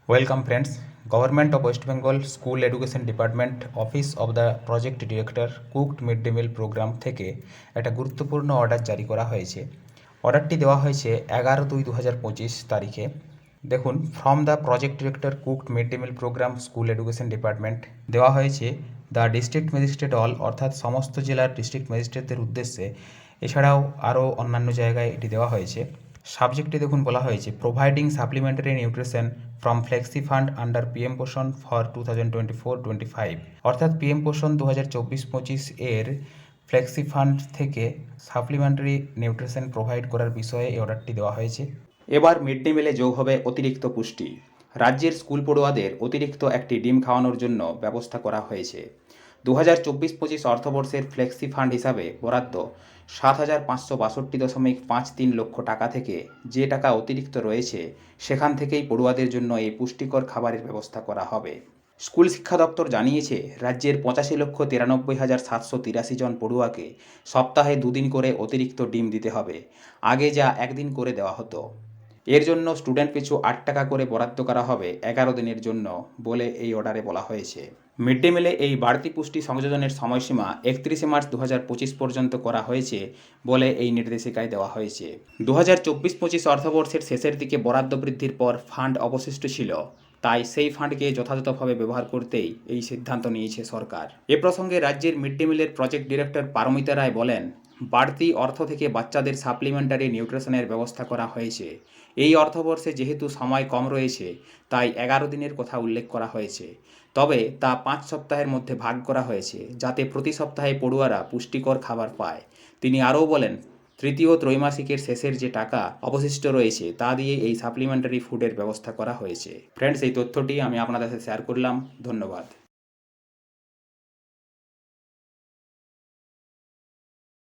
Welcome friends. Government of West Bengal School Education Department Office of the Project Director Cooked Mid Day Meal Program থেকে একটা গুরুত্বপূর্ণ order জারি করা হয়েছে। অর্ডারটি দেওয়া হয়েছে 11/2/2025 তারিখে। দেখুন, from the project director cooked mid day meal program school education department দেওয়া হয়েছে দ্য ডিস্ট্রিক্ট ম্যাজিস্ট্রেট অল, অর্থাৎ সমস্ত জেলার ডিস্ট্রিক্ট ম্যাজিস্ট্রেটদের উদ্দেশ্যে। এছাড়াও আরও অন্যান্য জায়গায় এটি দেওয়া হয়েছে। সাবজেক্টে দেখুন বলা হয়েছে providing supplementary nutrition from flexi fund under PM পোষণ ফর 2024-25, অর্থাৎ পিএম পোষণ 2024-25 এর ফ্লেক্সি ফান্ড থেকে সাপ্লিমেন্টারি নিউট্রিশন প্রোভাইড করার বিষয়ে এই অর্ডারটি দেওয়া হয়েছে। এবার মিড ডে মিলে যোগ হবে অতিরিক্ত পুষ্টি। রাজ্যের স্কুল পড়ুয়াদের অতিরিক্ত একটি ডিম খাওয়ানোর জন্য ব্যবস্থা করা হয়েছে। 2024-25 অর্থবর্ষের ফ্লেক্সি ফান্ড হিসাবে বরাদ্দ 7,562.53 লক্ষ টাকা থেকে যে টাকা অতিরিক্ত রয়েছে সেখান থেকেই পড়ুয়াদের জন্য এই পুষ্টিকর খাবারের ব্যবস্থা করা হবে। স্কুল শিক্ষা দপ্তর জানিয়েছে, রাজ্যের 85,93,783 জন পড়ুয়াকে সপ্তাহে 2 দিন করে অতিরিক্ত ডিম দিতে হবে। আগে যা 1 দিন করে দেওয়া হতো। এর জন্য স্টুডেন্ট পিছু 8 টাকা করে বরাদ্দ করা হবে 11 দিনের জন্য বলে এই অর্ডারে বলা হয়েছে। মিড ডে মিলে এই বাড়তি পুষ্টি সংযোজনের সময়সীমা 31 মার্চ 2025 পর্যন্ত করা হয়েছে বলে এই নির্দেশিকায় দেওয়া হয়েছে। 2024-25 অর্থবর্ষের শেষের দিকে বরাদ্দ বৃদ্ধির পর ফান্ড অবশিষ্ট ছিল, তাই সেই ফান্ডকে যথাযথভাবে ব্যবহার করতেই এই সিদ্ধান্ত নিয়েছে সরকার। এ প্রসঙ্গে রাজ্যের মিড ডে মিলের প্রজেক্ট ডিরেক্টর পারমিতা রায় বলেন, বাড়তি অর্থ থেকে বাচ্চাদের সাপ্লিমেন্টারি নিউট্রিশনের ব্যবস্থা করা হয়েছে। এই অর্থবর্ষে যেহেতু সময় কম রয়েছে, তাই 11 দিনের কথা উল্লেখ করা হয়েছে। তবে তা 5 সপ্তাহের মধ্যে ভাগ করা হয়েছে, যাতে প্রতি সপ্তাহে পড়ুয়ারা পুষ্টিকর খাবার পায়। তিনি আরও বলেন, তৃতীয় ত্রৈমাসিকের শেষের যে টাকা অবশিষ্ট রয়েছে তা দিয়ে এই সাপ্লিমেন্টারি ফুডের ব্যবস্থা করা হয়েছে। ফ্রেন্ডস, এই তথ্যটি আমি আপনাদের সাথে শেয়ার করলাম। ধন্যবাদ।